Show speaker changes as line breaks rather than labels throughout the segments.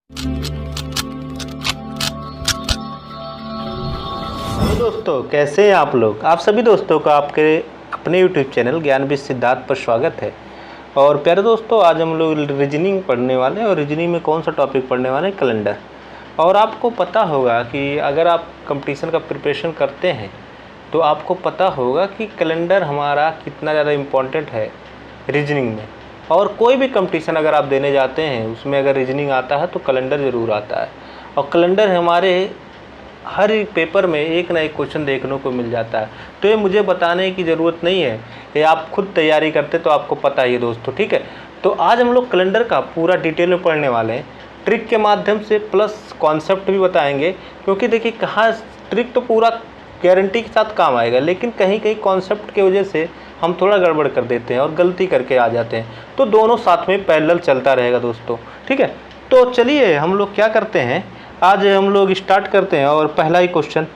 Hello दोस्तों, कैसे हैं आप लोग। आप सभी दोस्तों का आपके अपने YouTube चैनल ज्ञान विद सिद्धार्थ पर स्वागत है। और प्यारे दोस्तों, आज हम लोग रीजनिंग पढ़ने वाले हैं और रीजनिंग में कौन सा टॉपिक पढ़ने वाले हैं, कैलेंडर। और आपको पता होगा कि अगर आप कंपटीशन का प्रिपरेशन करते हैं तो आपको पता होगा कि कैलेंडर हमारा कितना ज़्यादा इम्पोर्टेंट है रीजनिंग में। और कोई भी कंपटीशन अगर आप देने जाते हैं उसमें अगर रीजनिंग आता है तो कैलेंडर ज़रूर आता है। और कैलेंडर हमारे हर एक पेपर में एक ना एक क्वेश्चन देखने को मिल जाता है। तो ये मुझे बताने की ज़रूरत नहीं है, ये आप खुद तैयारी करते तो आपको पता ही है दोस्तों, ठीक है। तो आज हम लोग कैलेंडर का पूरा डिटेल में पढ़ने वाले हैं, ट्रिक के माध्यम से, प्लस कॉन्सेप्ट भी बताएंगे। क्योंकि देखिए, कहाँ ट्रिक तो पूरा गारंटी के साथ काम आएगा, लेकिन कहीं कहीं कॉन्सेप्ट की वजह से हम थोड़ा गड़बड़ कर देते हैं और गलती करके आ जाते हैं। तो दोनों साथ में पैरेलल चलता रहेगा दोस्तों, ठीक है। तो चलिए हम लोग क्या करते हैं, आज हम लोग स्टार्ट करते हैं और पहला ही क्वेश्चन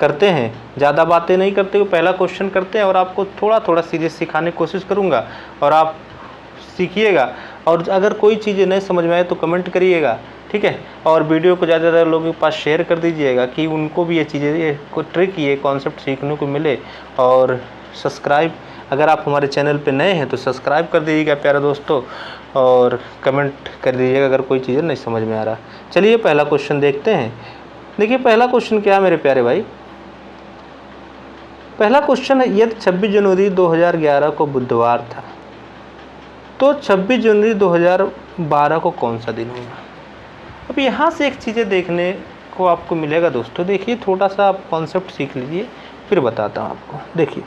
करते हैं। ज़्यादा बातें नहीं करते हुए पहला क्वेश्चन करते हैं और आपको थोड़ा थोड़ा चीज़ें सिखाने की कोशिश करूँगा और आप सीखिएगा। और अगर कोई चीज़ें नहीं समझ में आए तो कमेंट करिएगा, ठीक है। और वीडियो को ज़्यादा ज़्यादा लोगों के पास शेयर कर दीजिएगा कि उनको भी ये चीज़ें, ये कोई ट्रिक, ये कॉन्सेप्ट सीखने को मिले। और सब्सक्राइब, अगर आप हमारे चैनल पे नए हैं तो सब्सक्राइब कर दीजिएगा प्यारे दोस्तों, और कमेंट कर दीजिएगा अगर कोई चीज़ें नहीं समझ में आ रहा। चलिए पहला क्वेश्चन देखते हैं। देखिए पहला क्वेश्चन क्या है मेरे प्यारे भाई। पहला क्वेश्चन है, यदि 26 जनवरी 2011 को बुधवार था तो 26 जनवरी 2012 को कौन सा दिन होगा। अब यहाँ से एक चीज़ें देखने को आपको मिलेगा दोस्तों। देखिए थोड़ा सा आप कॉन्सेप्ट सीख लीजिए, फिर बताता हूँ आपको। देखिए,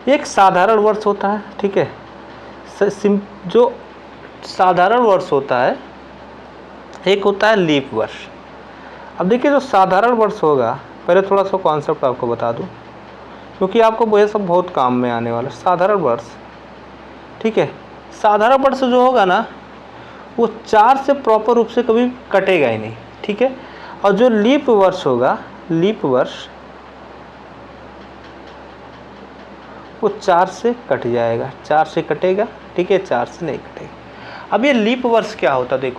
एक साधारण वर्ष होता है, ठीक है। जो साधारण वर्ष होता है, एक होता है लीप वर्ष। अब देखिए, जो साधारण वर्ष होगा, पहले थोड़ा सा कॉन्सेप्ट आपको बता दूं क्योंकि आपको वो सब बहुत काम में आने वाला। साधारण वर्ष, ठीक है। साधारण वर्ष जो होगा ना, वो 4 से प्रॉपर रूप से कभी कटेगा ही नहीं, ठीक है। और जो लीप वर्ष होगा, लीप वर्ष, वो 4 से कट जाएगा, 4 से कटेगा, ठीक है, 4 से नहीं कटेगा। अब ये लीप वर्ष क्या होता है,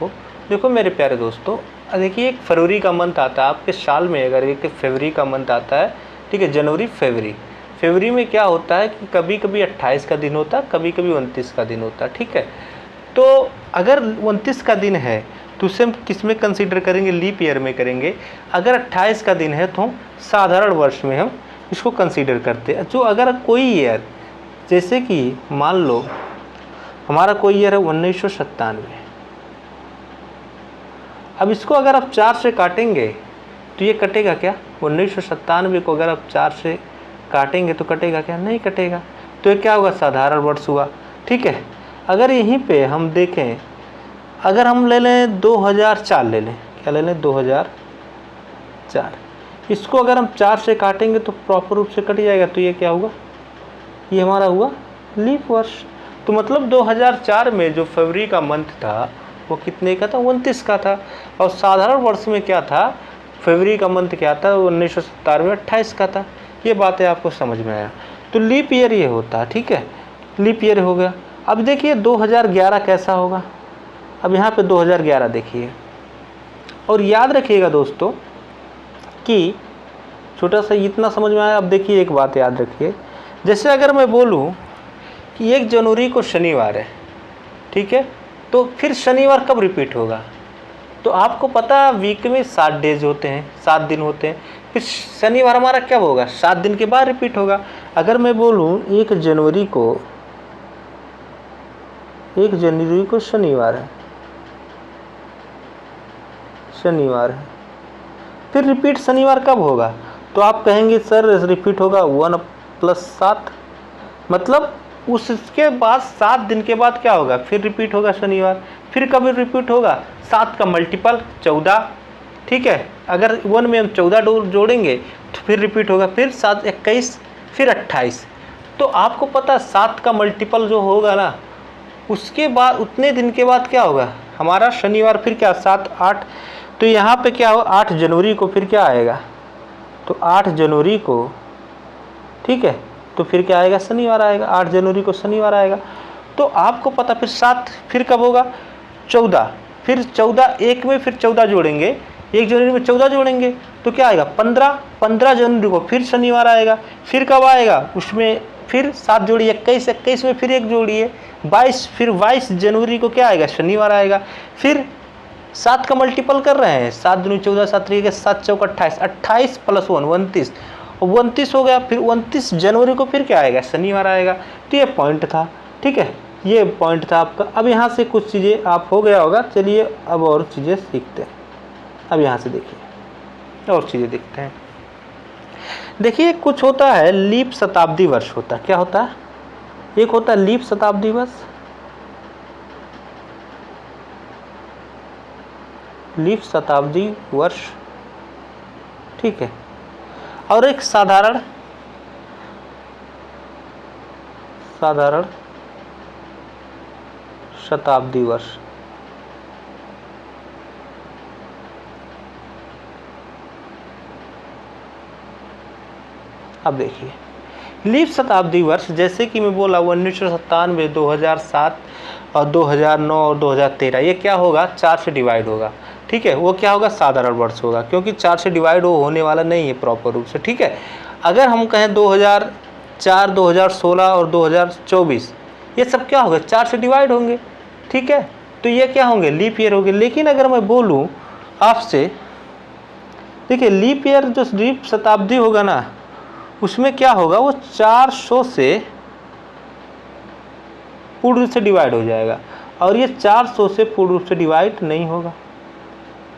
देखो मेरे प्यारे दोस्तों। देखिए, एक फरवरी का मंथ आता है आपके साल में, अगर एक फरवरी का मंथ आता है, ठीक है, जनवरी फरवरी में क्या होता है कि कभी कभी 28 का दिन होता है, कभी कभी 29 का दिन होता है, ठीक है। तो अगर 29 का दिन है तो उसे हम किस में कंसीडर करेंगे, लीप ईयर में करेंगे। अगर 28 का दिन है तो साधारण वर्ष में हम इसको कंसीडर करते हैं। जो अगर कोई ईयर, जैसे कि मान लो हमारा कोई ईयर है 1997, अब इसको अगर आप 4 से काटेंगे तो ये कटेगा क्या। 1997 को अगर आप 4 से काटेंगे तो कटेगा क्या, नहीं कटेगा। तो ये क्या होगा, साधारण वर्ष हुआ, ठीक है। अगर यहीं पे हम देखें, अगर हम ले लें 2004, ले लें, क्या ले लें, 2004, इसको अगर हम 4 से काटेंगे तो प्रॉपर रूप से कट जाएगा। तो ये क्या हुआ, ये हमारा हुआ लीप वर्ष। तो मतलब 2004 में जो फरवरी का मंथ था वो कितने का था, 29 का था। और साधारण वर्ष में क्या था, फरवरी का मंथ क्या था, 1997 में 28 का था। ये बातें आपको समझ में आया। तो लीप ईयर ये होता है, ठीक है, लीप ईयर हो गया। अब देखिए 2011 कैसा होगा। अब यहाँ पे 2011 देखिए, और याद रखिएगा दोस्तों कि छोटा सा इतना समझ में आया। अब देखिए एक बात याद रखिए, जैसे अगर मैं बोलूँ कि 1 जनवरी को शनिवार है, ठीक है, तो फिर शनिवार कब रिपीट होगा। तो आपको पता, वीक में 7 डेज होते हैं, 7 दिन होते हैं। फिर शनिवार हमारा कब होगा, 7 दिन के बाद रिपीट होगा। अगर मैं बोलूँ 1 जनवरी को शनिवार है, फिर रिपीट शनिवार कब होगा। तो आप कहेंगे सर रिपीट होगा 1 + 7, मतलब उसके बाद 7 दिन के बाद क्या होगा, फिर रिपीट होगा शनिवार। फिर कभी रिपीट होगा, 7 का मल्टीपल 14, ठीक है। अगर 1 में हम 14 जोड़ेंगे तो फिर रिपीट होगा, फिर 7 21, फिर 28। तो आपको पता 7 का मल्टीपल जो होगा ना, उसके बाद उतने दिन के बाद क्या होगा हमारा शनिवार। फिर क्या, 7 8, तो यहाँ पे क्या हो, 8 जनवरी को फिर क्या आएगा, तो 8 जनवरी को, ठीक है, तो फिर क्या आएगा, शनिवार आएगा। 8 जनवरी को शनिवार आएगा। तो आपको पता, फिर 7 फिर कब होगा, 14, फिर 14 एक में फिर 14 जोड़ेंगे, 1 जनवरी में 14 जोड़ेंगे तो क्या आएगा 15, 15 जनवरी को फिर शनिवार आएगा। फिर कब आएगा उसमें फिर 7 जोड़िए 21, 21 में फिर 1 जोड़िए 22, फिर 22 जनवरी को क्या आएगा शनिवार आएगा। फिर 7 का मल्टीपल कर रहे हैं, 7 दूनी 14, 7 3 7 चौक 28, 28 + 1 29, 29 हो गया। फिर 29 जनवरी को फिर क्या आएगा शनिवार आएगा। तो ये पॉइंट था, ठीक है, ये पॉइंट था आपका। अब यहाँ से कुछ चीज़ें आप हो गया होगा, चलिए अब और चीज़ें सीखते हैं। अब यहाँ से देखिए और चीज़ें देखते हैं। देखिए कुछ होता है लीप शताब्दी वर्ष होता है, क्या होता है, एक होता है लीप शताब्दी वर्ष, लीप शताब्दी वर्ष, ठीक है, और एक साधारण शताब्दी वर्ष। अब देखिए लीप शताब्दी वर्ष, जैसे कि मैं बोला 1997, 2007 और 2009 और 2013, ये क्या होगा 4 से डिवाइड होगा, ठीक है। वो क्या होगा साधारण वर्ष होगा, क्योंकि 4 से डिवाइड वो होने वाला नहीं है प्रॉपर रूप से, ठीक है। अगर हम कहें 2004, 2016 और 2024, ये सब क्या होगा 4 से डिवाइड होंगे, ठीक है। तो ये क्या होंगे लीप ईयर होंगे। लेकिन अगर मैं बोलूँ आपसे, देखिए लीप ईयर जो लीप शताब्दी होगा ना, उसमें क्या होगा वो 400 से पूर्ण रूप से डिवाइड हो जाएगा, और ये 400 से पूर्ण रूप से डिवाइड नहीं होगा।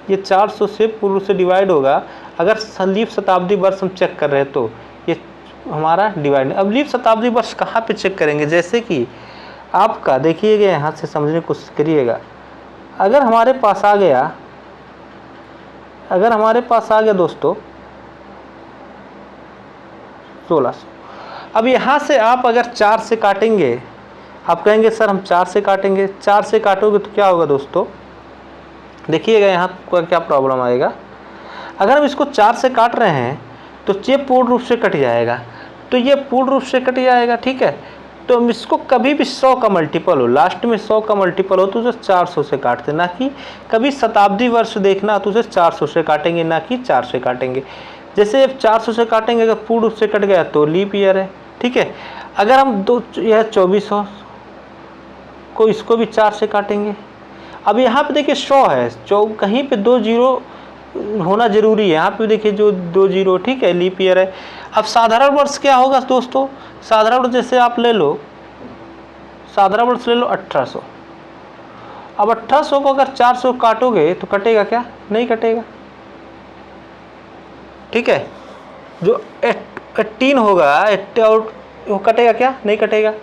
ये 400 से पूर्ण रूप से डिवाइड होगा। अगर लीप शताब्दी वर्ष हम चेक कर रहे हैं तो ये हमारा डिवाइड नहीं। अब लीप शताब्दी वर्ष कहाँ पे चेक करेंगे, जैसे कि आपका देखिएगा, यहाँ से समझने की कोशिश करिएगा। अगर हमारे पास आ गया दोस्तों 1600, अब यहाँ से आप अगर 4 से काटेंगे, आप कहेंगे सर हम 4 से काटेंगे, 4 से काटोगे तो क्या होगा दोस्तों, देखिएगा यहाँ का क्या प्रॉब्लम आएगा। अगर हम इसको 4 से काट रहे हैं तो ये पूर्ण रूप से कट जाएगा, तो ये पूर्ण रूप से कट जाएगा, ठीक है। तो हम इसको कभी भी 100 का मल्टीपल हो, लास्ट में 100 का मल्टीपल हो तो उसे 400 से काटते, ना कि कभी शताब्दी वर्ष देखना तो उसे 400 से काटेंगे, ना कि 4 से काटेंगे। जैसे 400 से काटेंगे, अगर पूर्ण रूप से कट गया तो लीप ईयर है, ठीक है। अगर हम यह 2400 को, इसको भी 4 से काटेंगे। अब यहाँ पे देखिए 100 है, कहीं पे 2 जीरो होना जरूरी है, यहाँ पे देखिए जो 2 जीरो, ठीक है, लीप ईयर है। अब साधारण वर्ष क्या होगा दोस्तों, साधारण वर्ष जैसे आप ले लो, साधारण वर्ष ले लो 1800। अब 1800 को अगर 400 काटोगे तो कटेगा क्या, नहीं कटेगा, ठीक है। जो 18 होगा और वो कटेगा क्या, नहीं कटेगा।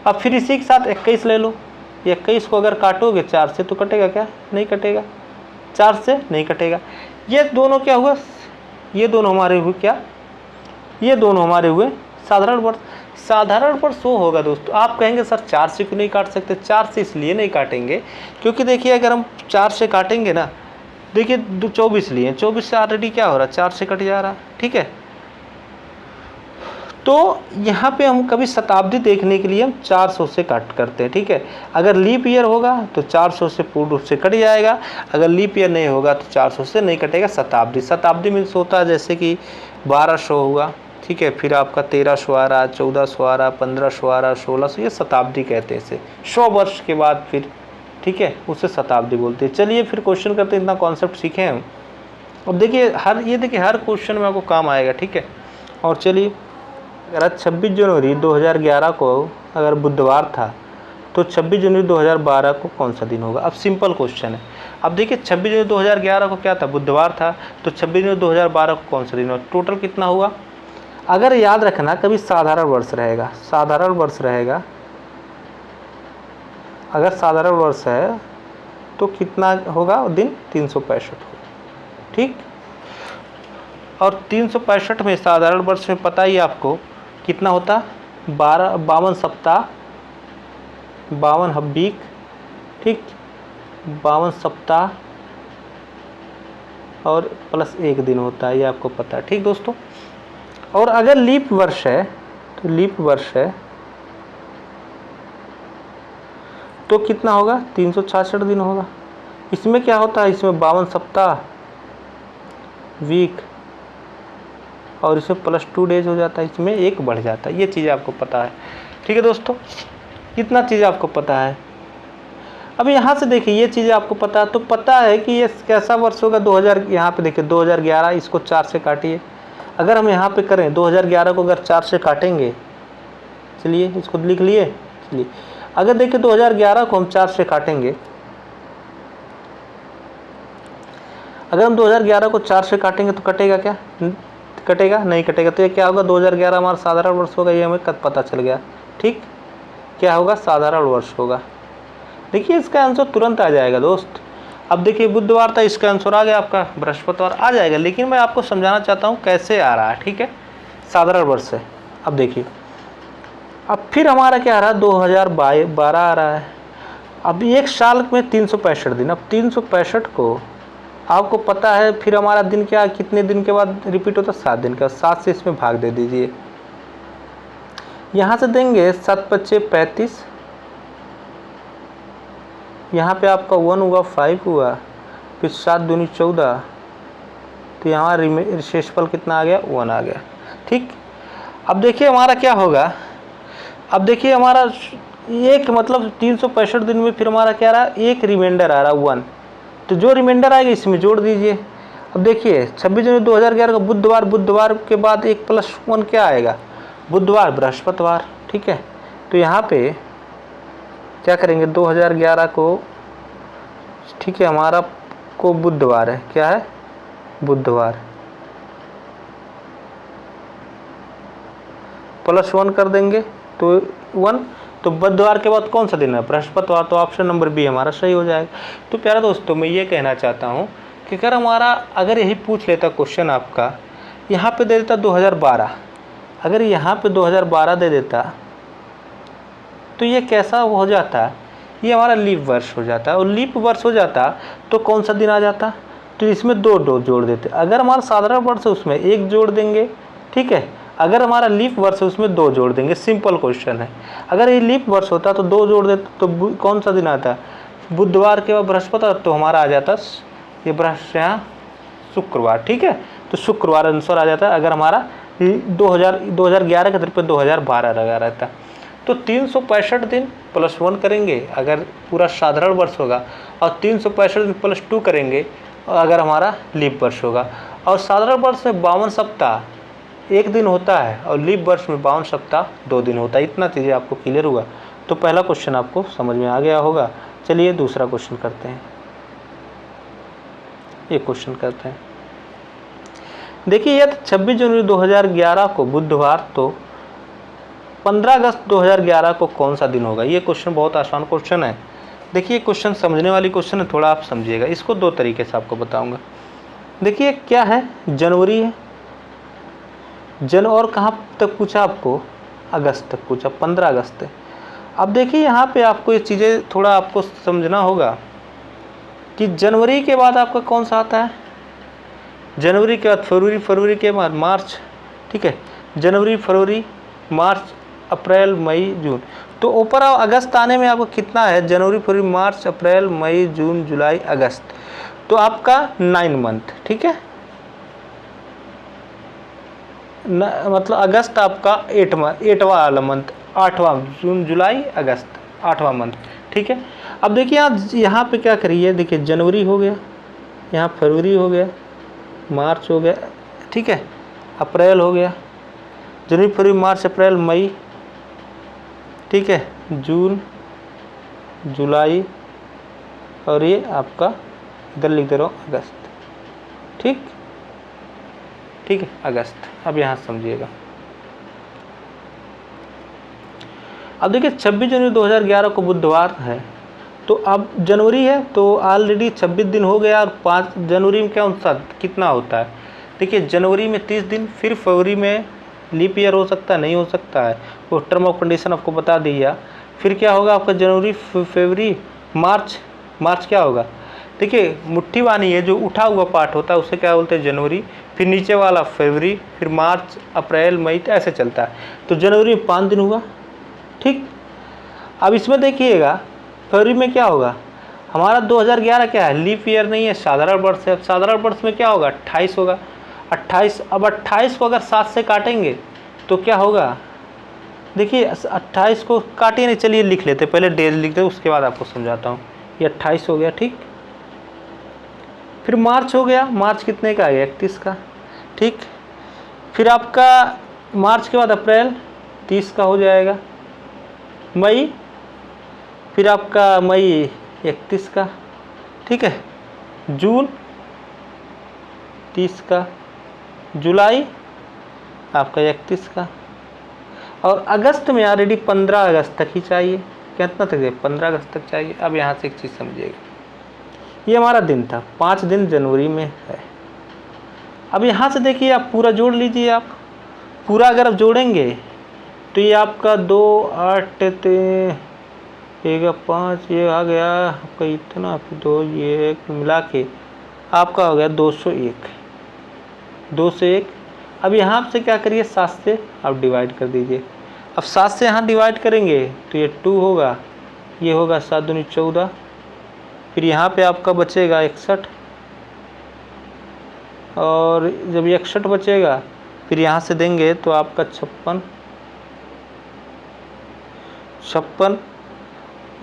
अब फिर इसी के साथ 21 ले लो, 21 को अगर काटोगे 4 से तो कटेगा क्या, नहीं कटेगा, 4 से नहीं कटेगा। ये दोनों क्या हुआ, ये दोनों हमारे हुए क्या, ये दोनों हमारे हुए साधारण वर्ष। साधारण वर्ष वो होगा दोस्तों, आप कहेंगे सर 4 से क्यों नहीं काट सकते, 4 से इसलिए नहीं काटेंगे क्योंकि देखिए अगर हम 4 से काटेंगे ना, देखिए 24 लिए, 24 से ऑलरेडी क्या हो रहा है 4 से कट जा रहा, ठीक है। तो यहाँ पे हम कभी शताब्दी देखने के लिए हम 400 से काट करते हैं, ठीक है। अगर लीप ईयर होगा तो 400 से पूर्ण रूप से कट जाएगा, अगर लीप ईयर नहीं होगा तो 400 से नहीं कटेगा। शताब्दी मीन्स होता है जैसे कि 1200 हुआ, ठीक है, फिर आपका 1300 आ रहा, 1400 आ रहा, 1500 आ रहा, 1600, ये शताब्दी कहते हैं इसे। 100 वर्ष के बाद फिर, ठीक है, उसे शताब्दी बोलते हैं। चलिए फिर क्वेश्चन करते हैं, इतना कॉन्सेप्ट सीखे हैं। अब देखिए हर क्वेश्चन में आपको काम आएगा, ठीक है। और चलिए अगर 26 जनवरी 2011 को अगर बुधवार था तो 26 जनवरी 2012 को कौन सा दिन होगा। अब सिंपल क्वेश्चन है। अब देखिए 26 जनवरी 2011 को क्या था, बुधवार था, तो 26 जनवरी 2012 को कौन सा दिन होगा, टोटल कितना हुआ। अगर याद रखना कभी साधारण वर्ष रहेगा, अगर साधारण वर्ष है तो कितना होगा दिन, 365 होगा, ठीक। और 365 में साधारण वर्ष में पता ही आपको कितना होता, 52 सप्ताह, 52 वीक, ठीक, 52 सप्ताह और प्लस 1 दिन होता है, ये आपको पता है, ठीक दोस्तों। और अगर लीप वर्ष है तो लीप वर्ष है तो कितना होगा, 366 दिन होगा। इसमें क्या होता है, इसमें 52 सप्ताह वीक और इसमें +2 डेज हो जाता है, इसमें 1 बढ़ जाता है। ये चीज़ आपको पता है, ठीक है दोस्तों, इतना चीज़ आपको पता है। अब यहाँ से देखिए ये चीज़ आपको पता है, तो पता है कि ये कैसा वर्ष होगा 2000। यहाँ पे देखिए 2011, इसको 4 से काटिए। अगर हम यहाँ पे करें 2011 को अगर 4 से काटेंगे, चलिए इसको लिख लिए। चलिए अगर देखिए 2011 को हम 4 से काटेंगे, अगर हम 2011 को 4 से काटेंगे तो कटेगा क्या? कटेगा नहीं कटेगा। तो ये क्या होगा, 2011 हमारा साधारण वर्ष होगा, ये हमें कब पता चल गया। ठीक, क्या होगा, साधारण वर्ष होगा। देखिए इसका आंसर तुरंत आ जाएगा दोस्त। अब देखिए बुधवार था, इसका आंसर आ गया आपका, बृहस्पतिवार आ जाएगा। लेकिन मैं आपको समझाना चाहता हूँ कैसे आ रहा है, ठीक है, साधारण वर्ष से। अब देखिए अब फिर हमारा क्या आ रहा है, 2012 आ रहा है। अब एक साल में 365 दिन। अब 365 को आपको पता है फिर हमारा दिन क्या, कितने दिन के बाद रिपीट होता है, 7 दिन का। 7 से इसमें भाग दे दीजिए। यहाँ से देंगे 7 × 5 = 35, यहाँ पे आपका 1 हुआ, 5 हुआ, फिर 7 दूनी 14, तो यहाँ शेषफल कितना आ गया, 1 आ गया। ठीक, अब देखिए हमारा क्या होगा, अब देखिए हमारा एक मतलब 365 दिन में फिर हमारा क्या रहा, एक रिमाइंडर आ रहा 1, तो जो रिमाइंडर आएगा इसमें जोड़ दीजिए। अब देखिए 26 जनवरी 2011 का बुधवार, बुधवार के बाद 1 + 1 क्या आएगा, बुधवार, बृहस्पतिवार। ठीक है, तो यहाँ पे क्या करेंगे, 2011 को, ठीक है, हमारा को बुधवार है, क्या है, बुधवार, +1 कर देंगे तो 1। तो बुधवार के बाद कौन सा दिन है, बृहस्पतिवार, तो ऑप्शन नंबर बी हमारा सही हो जाएगा। तो प्यारे दोस्तों मैं ये कहना चाहता हूँ कि अगर हमारा, अगर यही पूछ लेता क्वेश्चन आपका, यहाँ पे दे देता 2012, अगर यहाँ पे 2012 दे देता तो ये कैसा हो जाता, ये हमारा लीप वर्ष हो जाता। और लीप वर्ष हो जाता तो कौन सा दिन आ जाता, तो इसमें 2 जोड़ देते। अगर हमारा साधारण वर्ष है उसमें 1 जोड़ देंगे, ठीक है, अगर हमारा लीप वर्ष है उसमें 2 जोड़ देंगे। सिंपल क्वेश्चन है। अगर ये लीप वर्ष होता तो 2 जोड़ देते तो कौन सा दिन आता, बुधवार के बाद बृहस्पतिवार, तो हमारा आ जाता ये यहाँ शुक्रवार। ठीक है, तो शुक्रवार आंसर आ जाता है अगर हमारा 2011 के तरफ पे 2012 लगा रहता। तो 365 दिन +1 करेंगे अगर पूरा साधारण वर्ष होगा, और 365 दिन +2 करेंगे अगर हमारा लीप वर्ष होगा। और साधारण वर्ष में 52 सप्ताह 1 दिन होता है, और लीप वर्ष में 52 सप्ताह 2 दिन होता है। इतना चीज़ें आपको क्लियर हुआ, तो पहला क्वेश्चन आपको समझ में आ गया होगा। चलिए दूसरा क्वेश्चन करते हैं। ये क्वेश्चन करते हैं, देखिए यह 26 जनवरी 2011 को बुधवार, तो 15 अगस्त 2011 को कौन सा दिन होगा। ये क्वेश्चन बहुत आसान क्वेश्चन है। देखिए क्वेश्चन समझने वाली क्वेश्चन है, थोड़ा आप समझिएगा इसको। 2 तरीके से आपको बताऊंगा। देखिए क्या है, जनवरी है, और कहाँ तक पूछा आपको, अगस्त तक पूछा, 15 अगस्त है। अब देखिए यहाँ पे आपको ये चीज़ें थोड़ा आपको समझना होगा कि जनवरी के बाद आपका कौन सा आता है, जनवरी के बाद फरवरी, फरवरी के बाद मार्च। ठीक है, जनवरी, फरवरी, मार्च, अप्रैल, मई, जून। तो ऊपर अगस्त आने में आपको कितना है, जनवरी, फरवरी, मार्च, अप्रैल, मई, जून, जुलाई, अगस्त, तो आपका 9 मंथ। ठीक है, मतलब अगस्त आपका 8वां वाला मंथ, 8वां, जून, जुलाई, अगस्त 8वां मंथ। ठीक है, अब देखिए यहाँ पे क्या करिए, देखिए जनवरी हो गया, यहाँ फरवरी हो गया, मार्च हो गया, ठीक है, अप्रैल हो गया, जनवरी, फरवरी, मार्च, अप्रैल, मई, ठीक है, जून, जुलाई, और ये आपका इधर लिख दे रहा हूँ अगस्त। ठीक, ठीक है, अगस्त। अब यहाँ समझिएगा। अब देखिए 26 जनवरी 2011 को बुधवार है, तो अब जनवरी है तो ऑलरेडी 26 दिन हो गया, और 5 जनवरी में क्या सा कितना होता है। देखिए जनवरी में 30 दिन, फिर फरवरी में लीप ईयर हो सकता है, नहीं हो सकता है, वो टर्म ऑफ कंडीशन आपको बता दिया। फिर क्या होगा आपका जनवरी, फरवरी, मार्च, मार्च क्या होगा, देखिए मुट्ठी वानी है जो उठा हुआ पार्ट होता है उसे क्या बोलते हैं, जनवरी, फिर नीचे वाला फरवरी, फिर मार्च, अप्रैल, मई, ऐसे चलता है। तो जनवरी में 5 दिन हुआ। ठीक, अब इसमें देखिएगा फरवरी में क्या होगा, हमारा 2011 क्या है, लीप ईयर नहीं है, साधारण वर्ष है। अब साधारण वर्ष में क्या होगा, 28 होगा। 28, अब 28 को अगर 7 से काटेंगे तो क्या होगा, देखिए 28 को काटिए नहीं, चलिए लिख लेते, पहले डेज लिख दे, उसके बाद आपको समझाता हूँ। ये 28 हो गया, ठीक। फिर मार्च हो गया, मार्च कितने का आ गया, 31 का, ठीक। फिर आपका मार्च के बाद अप्रैल 30 का हो जाएगा। मई, फिर आपका मई 31 का, ठीक है। जून 30 का, जुलाई आपका 31 का, और अगस्त में ऑलरेडी 15 अगस्त तक ही चाहिए। कितना तक है, 15 अगस्त तक चाहिए। अब यहाँ से एक चीज़ समझिएगा, ये हमारा दिन था, 5 दिन जनवरी में है। अब यहाँ से देखिए आप पूरा जोड़ लीजिए, आप पूरा अगर आप जोड़ेंगे तो ये आपका 2, 8, 1, 5, ये आ गया आपका इतना, फिर 2, ये मिला के आपका हो गया 201, 201। अब यहाँ से क्या करिए, 7 से आप डिवाइड कर दीजिए। अब 7 से यहाँ डिवाइड करेंगे तो ये 2 होगा, ये होगा 7 दूनी 14, फिर यहाँ पे आपका बचेगा 61, और जब 61 बचेगा फिर यहाँ से देंगे तो आपका 56,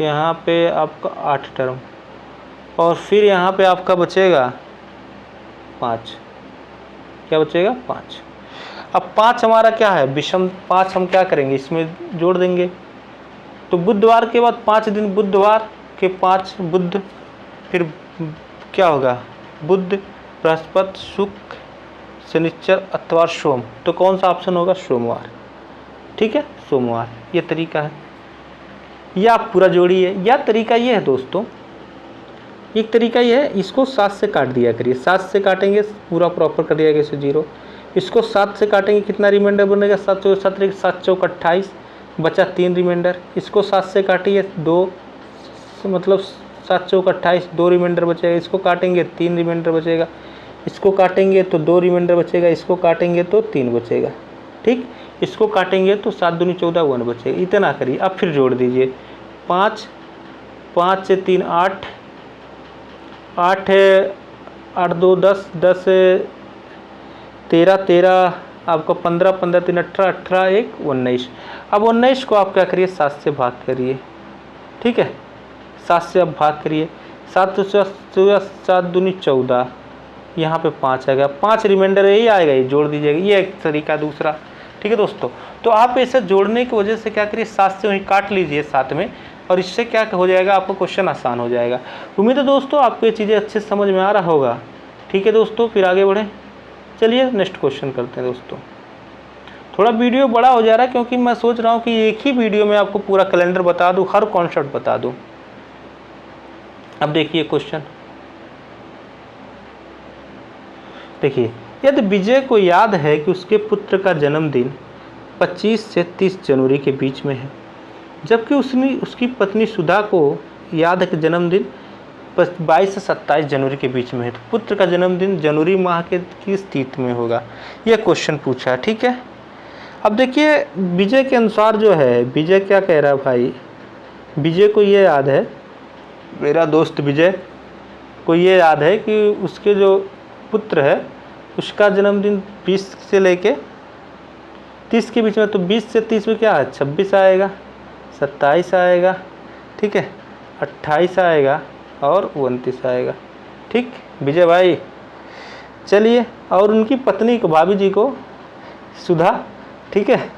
यहाँ पे आपका 8 टर्म, और फिर यहाँ पे आपका बचेगा 5, क्या बचेगा, 5। अब 5 हमारा क्या है, विषम 5, हम क्या करेंगे, इसमें जोड़ देंगे। तो बुधवार के बाद 5 दिन, बुधवार के 5 बुध, फिर क्या होगा, बुध, बृहस्पति, शुक्र, शनिचर, इतवार, सोम। तो कौन सा ऑप्शन होगा, सोमवार, ठीक है, सोमवार। ये तरीका है, या आप पूरा जोड़िए, या तरीका ये है दोस्तों, एक तरीका ये है, इसको 7 से काट दिया करिए। 7 से काटेंगे पूरा प्रॉपर कर दिया इसे 0, इसको 7 से काटेंगे, कितना रिमाइंडर बनेगा, 7 चौक 7, 7 चौक 28, बचा 3 रिमाइंडर। इसको 7 से काटिए 2, मतलब 7 चौक 28, 2 रिमाइंडर बचेगा। इसको काटेंगे 3 रिमाइंडर बचेगा, इसको काटेंगे तो 2 रिमाइंडर बचेगा, इसको काटेंगे तो 3 बचेगा, ठीक। इसको काटेंगे तो 7 दूनी 14, 1 बचेगा। इतना करिए, अब फिर जोड़ दीजिए, 5, 5 से 3 8, 8 8 2 10, 10 13 13, आपका 15 15 3 18, 18 1 19। अब 19 को आप क्या करिए, 7 से भाग करिए, ठीक है, 7 से आप भाग करिए। 7 7 दूनी 14, यहाँ पे 5 आएगा, 5 रिमाइंडर यही आएगा, ये जोड़ दीजिएगा। ये एक तरीका दूसरा, ठीक है दोस्तों। तो आप ऐसे जोड़ने की वजह से क्या करिए, 7 से वहीं काट लीजिए साथ में, और इससे क्या हो जाएगा, आपको क्वेश्चन आसान हो जाएगा। उम्मीद है दोस्तों आपको ये चीज़ें अच्छे से समझ में आ रहा होगा, ठीक है दोस्तों। फिर आगे बढ़ें, चलिए नेक्स्ट क्वेश्चन करते हैं दोस्तों। थोड़ा वीडियो बड़ा हो जा रहा है क्योंकि मैं सोच रहा हूँ कि एक ही वीडियो में आपको पूरा कैलेंडर बता दूँ, हर कॉन्सेप्ट बता दूँ। अब देखिए क्वेश्चन, देखिए, यदि विजय को याद है कि उसके पुत्र का जन्मदिन 25 से 30 जनवरी के बीच में है, जबकि उसकी पत्नी सुधा को याद है कि जन्मदिन 22 से 27 जनवरी के बीच में है, तो पुत्र का जन्मदिन जनवरी माह के किस तिथि में होगा, यह क्वेश्चन पूछा है, ठीक है। अब देखिए विजय के अनुसार जो है, विजय क्या कह रहा है भाई, विजय को ये याद है, मेरा दोस्त विजय को ये याद है कि उसके जो पुत्र है उसका जन्मदिन 20 से लेके 30 के बीच में, तो 20 से 30 में क्या है, 26 आएगा, 27 आएगा, ठीक है, 28 आएगा और 29 आएगा, ठीक विजय भाई। चलिए, और उनकी पत्नी को, भाभी जी को, सुधा, ठीक है,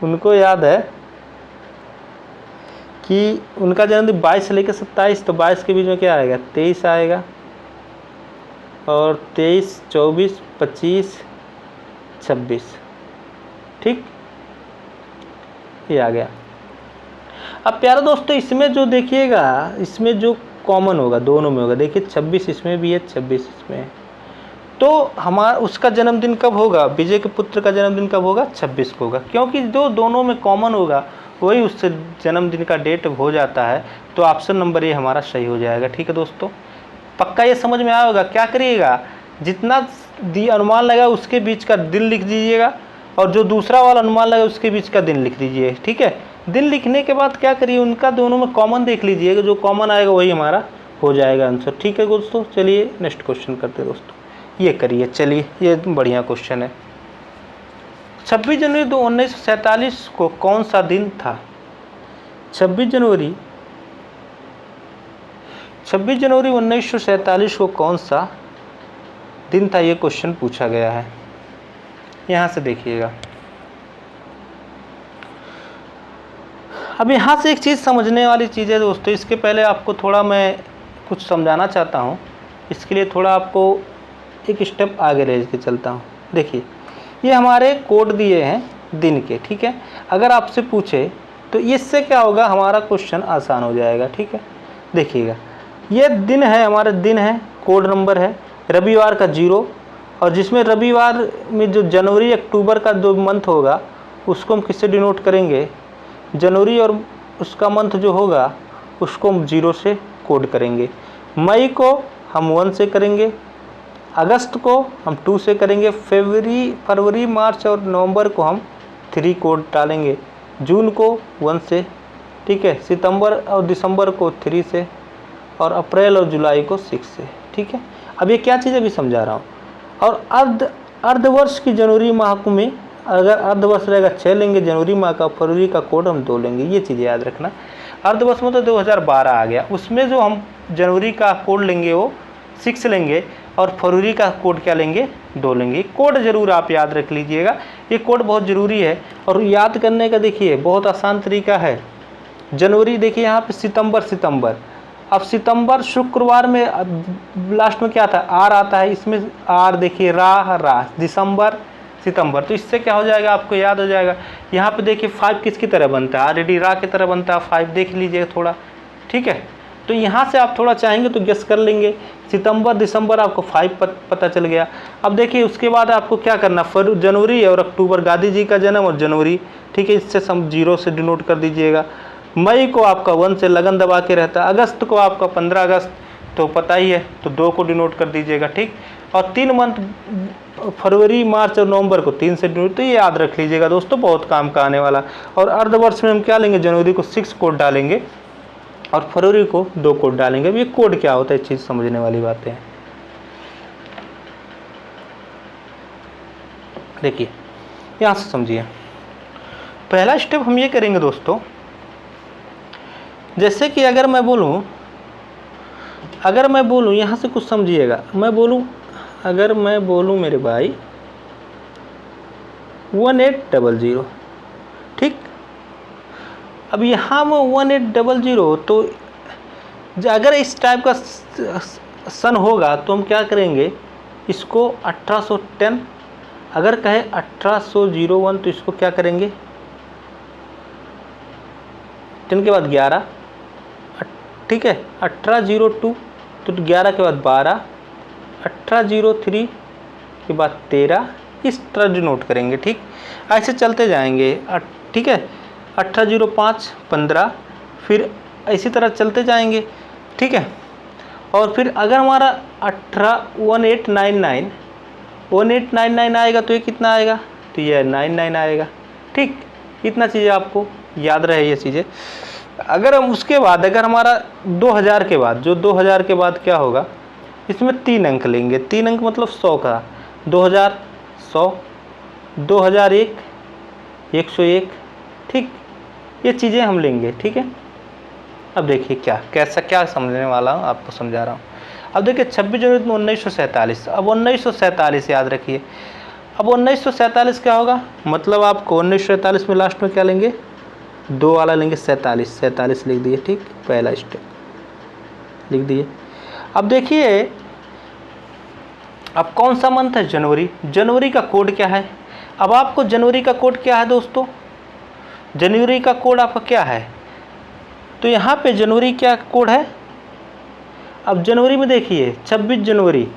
उनको याद है कि उनका जन्मदिन 22 से लेकर 27, तो 22 के बीच में क्या आएगा, 23 आएगा, और 23, 24, 25, 26, ठीक, ये आ गया। अब प्यारे दोस्तों इसमें जो देखिएगा, इसमें जो कॉमन होगा दोनों में होगा, देखिए 26 इसमें भी है, 26 इसमें है, तो हमारा उसका जन्मदिन कब होगा, विजय के पुत्र का जन्मदिन कब होगा, 26 को होगा, क्योंकि जो दोनों में कॉमन होगा वही उससे जन्मदिन का डेट हो जाता है। तो ऑप्शन नंबर ये हमारा सही हो जाएगा, ठीक है दोस्तों। पक्का ये समझ में आया होगा। क्या करिएगा, जितना अनुमान लगा उसके बीच का दिन लिख दीजिएगा, और जो दूसरा वाला अनुमान लगा उसके बीच का दिन लिख दीजिए, ठीक है। दिन लिखने के बाद क्या करिए, उनका दोनों में कॉमन देख लीजिएगा, जो कॉमन आएगा वही हमारा हो जाएगा आंसर। ठीक है दोस्तों, चलिए नेक्स्ट क्वेश्चन करते हैं दोस्तों। ये करिए, चलिए ये बढ़िया क्वेश्चन है। 26 जनवरी 1947 को कौन सा दिन था? 26 जनवरी 1947 को कौन सा दिन था, ये क्वेश्चन पूछा गया है। यहाँ से देखिएगा। अब यहाँ से एक चीज़ समझने वाली चीज़ है दोस्तों, इसके पहले आपको थोड़ा मैं कुछ समझाना चाहता हूँ। इसके लिए थोड़ा आपको एक स्टेप आगे ले के चलता हूँ। देखिए, ये हमारे कोड दिए हैं दिन के, ठीक है। अगर आपसे पूछे तो इससे क्या होगा, हमारा क्वेश्चन आसान हो जाएगा। ठीक है, देखिएगा, ये दिन है, हमारा दिन है, कोड नंबर है रविवार का 0, और जिसमें रविवार में जो जनवरी अक्टूबर का जो मंथ होगा उसको हम किससे डिनोट करेंगे, जनवरी, और उसका मंथ जो होगा उसको हम 0 से कोड करेंगे। मई को हम 1 से करेंगे, अगस्त को हम 2 से करेंगे, फरवरी मार्च और नवंबर को हम 3 कोड डालेंगे, जून को 1 से, ठीक है, सितंबर और दिसंबर को 3 से, और अप्रैल और जुलाई को 6 से। ठीक है, अब ये क्या चीज़ अभी समझा रहा हूँ। और अर्धवर्ष की जनवरी माह में अगर अर्धवर्ष रहेगा 6 लेंगे, जनवरी माह का, फरवरी का कोड हम 2 लेंगे। ये चीज़ें याद रखना। अर्धवर्ष में तो 2012 आ गया, उसमें जो हम जनवरी का कोड लेंगे वो 6 लेंगे, और फरवरी का कोड क्या लेंगे, 2 लेंगे। कोड ज़रूर आप याद रख लीजिएगा, ये कोड बहुत ज़रूरी है। और याद करने का देखिए बहुत आसान तरीका है। जनवरी देखिए यहाँ पे सितंबर, अब सितंबर शुक्रवार में लास्ट में क्या था, आर आता है, इसमें आर देखिए, रा, दिसंबर, सितंबर, तो इससे क्या हो जाएगा, आपको याद हो जाएगा। यहाँ पे देखिए 5 किसकी तरह बनता है, ऑलरेडी रा की तरह बनता है 5, देख लीजिए थोड़ा। ठीक है, तो यहाँ से आप थोड़ा चाहेंगे तो गेस कर लेंगे, सितंबर दिसंबर आपको 5 पता चल गया। अब देखिए उसके बाद आपको क्या करना, जनवरी और अक्टूबर, गांधी जी का जन्म और जनवरी, ठीक है, इससे हम 0 से डिनोट कर दीजिएगा। मई को आपका 1 से लगन दबा के रहता है, अगस्त को आपका 15 अगस्त तो पता ही है, तो 2 को डिनोट कर दीजिएगा। ठीक, और 3 मंथ फरवरी मार्च और नवंबर को 3 से डिनोट, तो ये याद रख लीजिएगा दोस्तों, बहुत काम का आने वाला। और अर्धवर्ष में हम क्या लेंगे, जनवरी को 6 कोड डालेंगे और फरवरी को 2 कोड डालेंगे। अब ये कोड क्या होता है, चीज़ समझने वाली बातें हैं। देखिए यहाँ से समझिए, पहला स्टेप हम ये करेंगे दोस्तों, जैसे कि अगर मैं बोलूँ यहाँ से कुछ समझिएगा, अगर मैं बोलूँ मेरे भाई 1800, ठीक, अब यहाँ में 1800, तो अगर इस टाइप का सन होगा तो हम क्या करेंगे, इसको 1810, अगर कहे 1801 तो इसको क्या करेंगे, 10 के बाद 11, ठीक है, 1802 तो 11 के बाद 12, 1803 के बाद 13, इस तरह डिनोट करेंगे। ठीक, ऐसे चलते जाएंगे। ठीक है, 1805 15, फिर इसी तरह चलते जाएंगे। ठीक है, और फिर अगर हमारा 1899 आएगा तो ये कितना आएगा, तो ये 99 आएगा। ठीक, इतना चीज़ें आपको याद रहे ये चीज़ें। अगर हम उसके बाद अगर हमारा 2000 के बाद, जो 2000 के बाद क्या होगा, इसमें 3 अंक लेंगे, 3 अंक मतलब 100 का, 2000 100, 2001 101, ठीक, ये चीज़ें हम लेंगे। ठीक है, अब देखिए क्या समझने वाला हूँ, आपको समझा रहा हूँ। अब देखिए 26 जनवरी 1947, अब 1947 याद रखिए। अब 1947 क्या होगा, मतलब आपको 1947 में लास्ट में क्या लेंगे, 2 वाला लेंगे, 47 लिख दिए। ठीक, पहला स्टेप लिख दिए। अब देखिए अब कौन सा मंथ है, जनवरी का कोड क्या है। अब आपको जनवरी का कोड क्या है दोस्तों, जनवरी का कोड आपका क्या है, तो यहाँ पे जनवरी क्या कोड है। अब जनवरी में देखिए 26 जनवरी,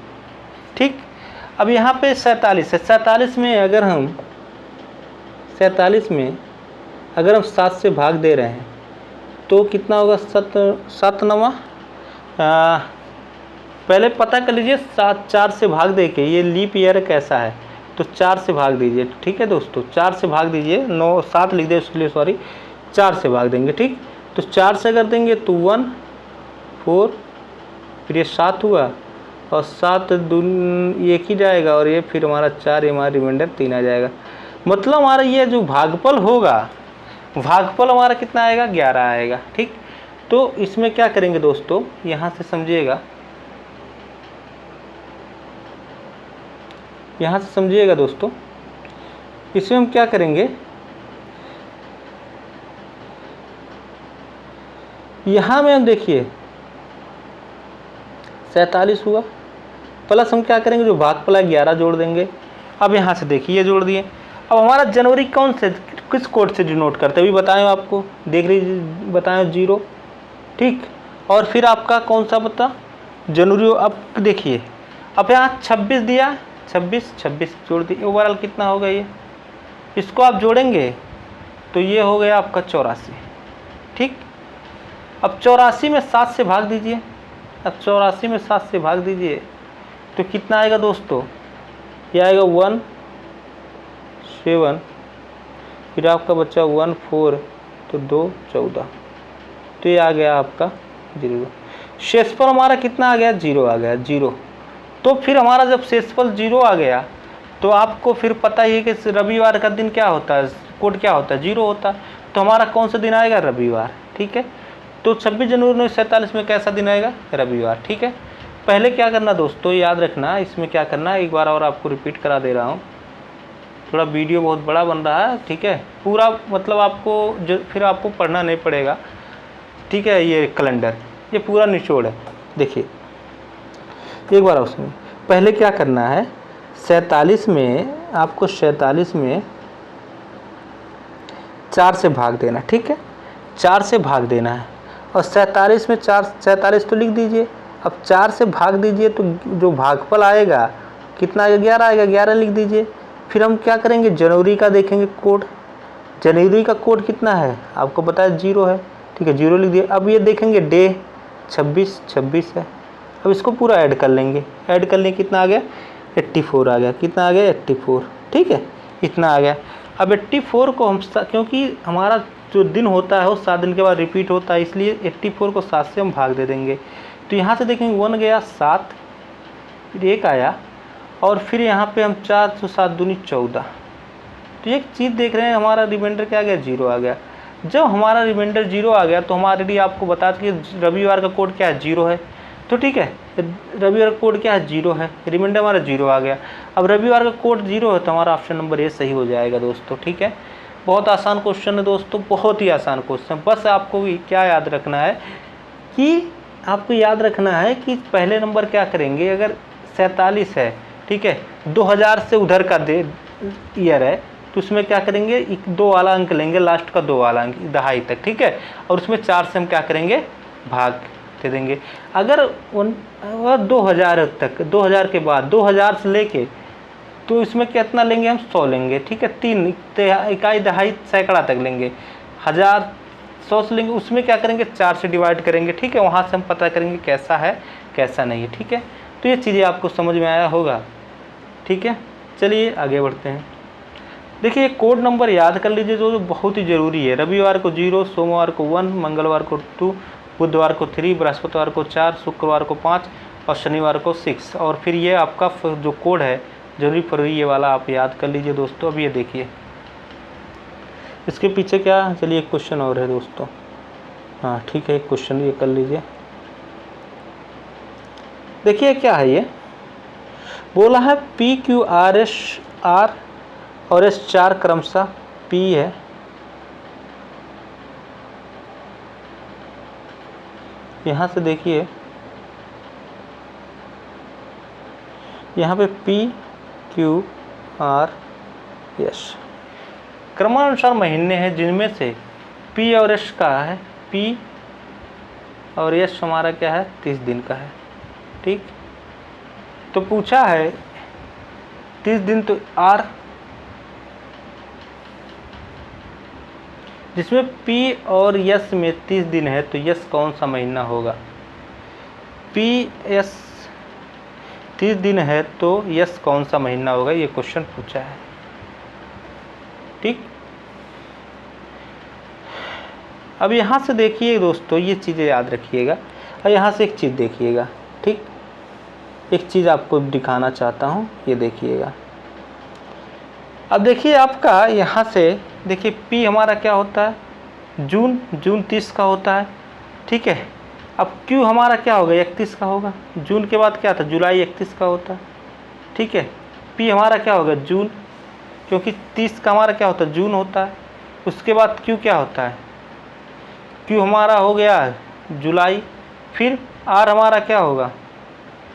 ठीक, अब यहाँ पे 47 है, 47 में अगर हम 7 से भाग दे रहे हैं तो कितना होगा, 7 9, पहले पता कर लीजिए 4 से भाग दे के, ये लीप ईयर कैसा है, तो 4 से भाग दीजिए। ठीक है दोस्तों, 4 से भाग दीजिए, 7 लिख दे उसके लिए, सॉरी, 4 से भाग देंगे, ठीक। तो 4 से कर देंगे तो 1 4, फिर ये 7 हुआ और 7 दूनी 1 ही जाएगा और ये फिर हमारा 4, ये हमारा रिमाइंडर 3 आ जाएगा। मतलब हमारा ये जो भागफल होगा, भागफल हमारा कितना आएगा, 11 आएगा, ठीक। तो इसमें क्या करेंगे दोस्तों, यहाँ से समझिएगा, यहाँ से समझिएगा दोस्तों, इसमें हम क्या करेंगे, यहाँ में हम देखिए 47 हुआ, प्लस हम क्या करेंगे, जो भागफल 11 जोड़ देंगे। अब यहाँ से देखिए जोड़ दिए। अब हमारा जनवरी कौन से, किस कोड से डिनोट करते हैं, अभी बताएं आपको, देख लीजिए, बताएं 0, ठीक। और फिर आपका कौन सा बता, जनवरी। अब देखिए, अब यहाँ 26 दिया, 26 जोड़ दिए, ओवरऑल कितना होगा ये, इसको आप जोड़ेंगे तो ये हो गया आपका 84, ठीक। अब 84 में 7 से भाग दीजिए, अब 84 में 7 से भाग दीजिए तो कितना आएगा दोस्तों, ये आएगा 1 7, फिर आपका बच्चा 1 4, तो 2 14, तो ये आ गया आपका 0। शेषफल हमारा कितना आ गया, 0 आ गया, 0। तो फिर हमारा जब शेषफल 0 आ गया तो आपको फिर पता ही है कि रविवार का दिन क्या होता है, कोड क्या होता है, 0 होता है। तो हमारा कौन सा दिन आएगा, रविवार, ठीक है। तो 26 जनवरी 1947 में कैसा दिन आएगा, रविवार, ठीक है। पहले क्या करना दोस्तों, याद रखना, इसमें क्या करना, एक बार और आपको रिपीट करा दे रहा हूँ, थोड़ा वीडियो बहुत बड़ा बन रहा है, ठीक है। पूरा मतलब आपको जो फिर आपको पढ़ना नहीं पड़ेगा, ठीक है। ये कैलेंडर, ये पूरा निचोड़ है, देखिए एक बार उसमें पहले क्या करना है, 47 में आपको 47 में 4 से भाग देना, ठीक है, 4 से भाग देना है। और 47 में 4, 47 तो लिख दीजिए। अब 4 से भाग दीजिए तो जो भागफल आएगा कितना आएगा, 11 आएगा, 11 लिख दीजिए। फिर हम क्या करेंगे, जनवरी का देखेंगे कोड, जनवरी का कोड कितना है आपको बताया, 0 है, ठीक है, 0 लिख दिए। अब ये देखेंगे डे 26 है, अब इसको पूरा ऐड कर लेंगे, ऐड कर लेंगे, कितना आ गया, 84 आ गया, कितना आ गया, 84, ठीक है, इतना आ गया। अब 84 को हम, क्योंकि हमारा जो दिन होता है वो 7 दिन के बाद रिपीट होता है, इसलिए 84 को 7 से हम भाग दे देंगे। तो यहाँ से देखेंगे 1 गया 7, फिर 1 आया, और फिर यहाँ पे हम 4 तो 7 दूनी 14। तो एक चीज़ देख रहे हैं, हमारा रिमाइंडर क्या आ गया, 0 आ गया। जब हमारा रिमाइंडर 0 आ गया तो हम ऑलरेडी आपको बता दें कि रविवार का कोड क्या है, 0 है, तो ठीक है, रविवार का कोड क्या है, 0 है, रिमाइंडर हमारा 0 आ गया। अब रविवार का कोड 0 है तो हमारा ऑप्शन नंबर ए सही हो जाएगा दोस्तों, ठीक है। बहुत आसान क्वेश्चन है दोस्तों, बहुत ही आसान क्वेश्चन। बस आपको क्या याद रखना है कि आपको याद रखना है कि पहले नंबर क्या करेंगे, अगर 47 है, ठीक है, 2000 से उधर का ईयर है तो उसमें क्या करेंगे, 2 वाला अंक लेंगे, लास्ट का 2 वाला अंक, दहाई तक, ठीक है, और उसमें 4 से हम क्या करेंगे, भाग दे देंगे। अगर 2000 तक, 2000 के बाद 2000 से लेके तो इसमें कितना लेंगे हम, 100 लेंगे, ठीक है, 3 इकाई दहाई सैकड़ा तक लेंगे, 1000 100 से लेंगे, उसमें क्या करेंगे, 4 से डिवाइड करेंगे, ठीक है। वहाँ से हम पता करेंगे कैसा है कैसा नहीं है, ठीक है। तो ये चीज़ें आपको समझ में आया होगा, ठीक है। चलिए आगे बढ़ते हैं। देखिए कोड नंबर याद कर लीजिए जो बहुत ही ज़रूरी है। रविवार को 0, सोमवार को 1, मंगलवार को 2, बुधवार को 3, बृहस्पतिवार को 4, शुक्रवार को 5 और शनिवार को 6। और फिर ये आपका जो कोड है जनवरी फरवरी, ये वाला आप याद कर लीजिए दोस्तों। अब ये देखिए इसके पीछे क्या, चलिए एक क्वेश्चन और है दोस्तों, हाँ ठीक है, एक क्वेश्चन ये कर लीजिए। देखिए क्या है, ये बोला है PQRS और S4 क्रमशः P है, यहाँ से देखिए यहाँ पे PQRS क्रमानुसार महीने हैं जिनमें से P और S का है, P और S हमारा क्या है, 30 दिन का है, ठीक। तो पूछा है 30 दिन, तो R जिसमें P और S में 30 दिन है तो S कौन सा महीना होगा। P S 30 दिन है तो S कौन सा महीना होगा, ये क्वेश्चन पूछा है, ठीक। अब यहाँ से देखिए दोस्तों, ये चीज़ें याद रखिएगा। और यहाँ से एक चीज़ देखिएगा, ठीक, एक चीज़ आपको दिखाना चाहता हूँ, ये देखिएगा। अब देखिए आपका यहाँ से देखिए पी हमारा क्या होता है, जून 30 का होता है, ठीक है। अब क्यू हमारा क्या होगा, 31 का होगा। जून के बाद क्या था, जुलाई 31 का होता है, ठीक है। पी हमारा क्या होगा, जून, क्योंकि 30 का हमारा क्या होता है, जून होता है। उसके बाद क्यू क्या होता है, क्यू हमारा हो गया जुलाई। फिर आर हमारा क्या होगा,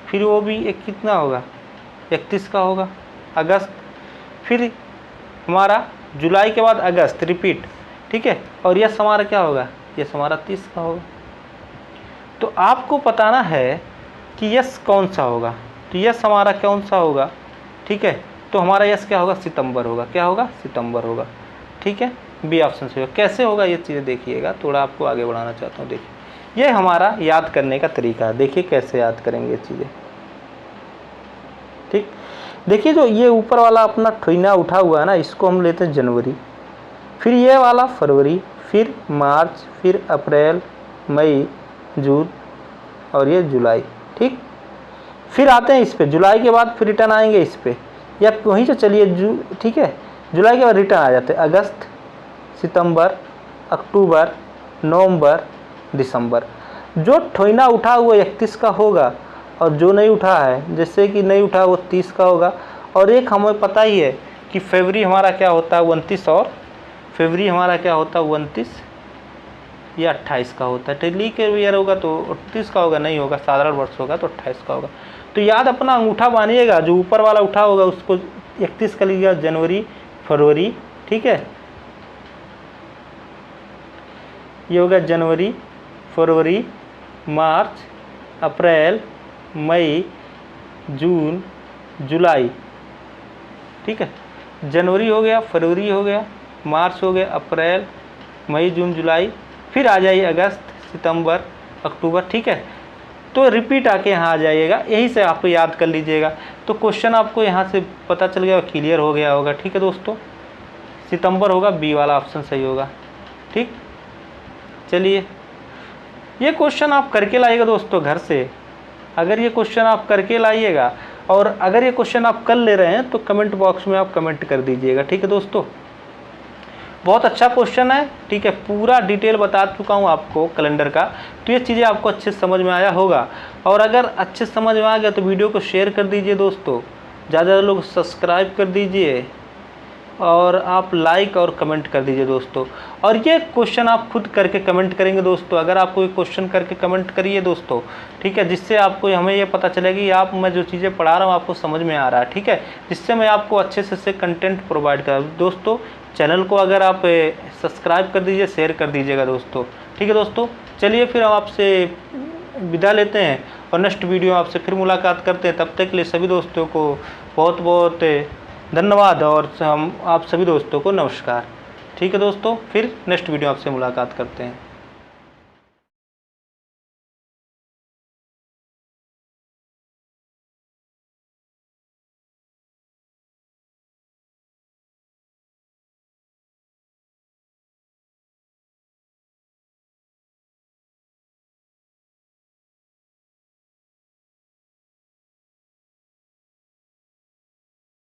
फिर वो भी एक कितना होगा, 31 का होगा, अगस्त। फिर हमारा जुलाई के बाद अगस्त, रिपीट, ठीक है। और यस हमारा क्या होगा, यस हमारा 30 का होगा। तो आपको बताना है कि यस कौन सा होगा। तो यस हमारा कौन सा होगा, ठीक है। तो हमारा यस क्या होगा, सितंबर होगा। क्या होगा, सितंबर होगा, ठीक है। बी ऑप्शन से होगा। कैसे होगा ये चीज़ें देखिएगा, थोड़ा आपको आगे बढ़ाना चाहता हूँ। देखिए ये हमारा याद करने का तरीका है। देखिए कैसे याद करेंगे ये चीज़ें, ठीक। देखिए जो ये ऊपर वाला अपना ठोइना उठा हुआ है ना, इसको हम लेते हैं जनवरी। फिर ये वाला फरवरी, फिर मार्च, फिर अप्रैल, मई, जून और ये जुलाई, ठीक। फिर आते हैं इस पे, जुलाई के बाद फिर रिटर्न आएंगे इस पे, या वहीं से चलिए ठीक है। जुलाई के बाद रिटर्न आ जाते हैं अगस्त, सितंबर, अक्टूबर, नवंबर, दिसंबर। जो ठोइना उठा हुआ 31 का होगा और जो नहीं उठा है, जैसे कि नहीं उठा वो 30 का होगा। और एक हमें पता ही है कि फरवरी हमारा क्या होता है, 29, और फरवरी हमारा क्या होता है, 29 या 28 का होता है। टेली के ईयर होगा तो 38 का होगा, नहीं होगा, साधारण वर्ष होगा तो 28 का होगा। तो याद अपना अंगूठा बांधिएगा, जो ऊपर वाला उठा होगा उसको 31 का लीजिएगा, जनवरी, फरवरी, ठीक है। ये होगा जनवरी, फरवरी, मार्च, अप्रैल, मई, जून, जुलाई, ठीक है। जनवरी हो गया, फरवरी हो गया, मार्च हो गया, अप्रैल, मई, जून, जुलाई। फिर आ जाइए अगस्त, सितंबर, अक्टूबर, ठीक है। तो रिपीट आके यहाँ आ जाइएगा, यही से आप याद कर लीजिएगा। तो क्वेश्चन आपको यहाँ से पता चल गया, क्लियर हो गया होगा, ठीक है दोस्तों। सितंबर होगा, बी वाला ऑप्शन सही होगा, ठीक। चलिए ये क्वेश्चन आप करके लाइएगा दोस्तों घर से। अगर ये क्वेश्चन आप करके लाइएगा, और अगर ये क्वेश्चन आप कर ले रहे हैं तो कमेंट बॉक्स में आप कमेंट कर दीजिएगा, ठीक है दोस्तों। बहुत अच्छा क्वेश्चन है, ठीक है। पूरा डिटेल बता चुका हूँ आपको कैलेंडर का, तो ये चीज़ें आपको अच्छे से समझ में आया होगा। और अगर अच्छे से समझ में आ गया तो वीडियो को शेयर कर दीजिए दोस्तों, ज़्यादा लोग सब्सक्राइब कर दीजिए, और आप लाइक और कमेंट कर दीजिए दोस्तों। और ये क्वेश्चन आप खुद करके कमेंट करेंगे दोस्तों। अगर आपको ये क्वेश्चन करके कमेंट करिए दोस्तों, ठीक है, जिससे आपको हमें ये पता चलेगा कि आप, मैं जो चीज़ें पढ़ा रहा हूँ आपको समझ में आ रहा है, ठीक है, जिससे मैं आपको अच्छे से कंटेंट प्रोवाइड करा दोस्तों। चैनल को अगर आप सब्सक्राइब कर दीजिए, शेयर कर दीजिएगा दोस्तों, ठीक है दोस्तों। चलिए फिर हम आपसे विदा लेते हैं, और नेक्स्ट वीडियो आपसे फिर मुलाकात करते हैं। तब तक के लिए सभी दोस्तों को बहुत बहुत धन्यवाद, और हम आप सभी दोस्तों को नमस्कार, ठीक है दोस्तों। फिर नेक्स्ट वीडियो आपसे मुलाकात करते हैं।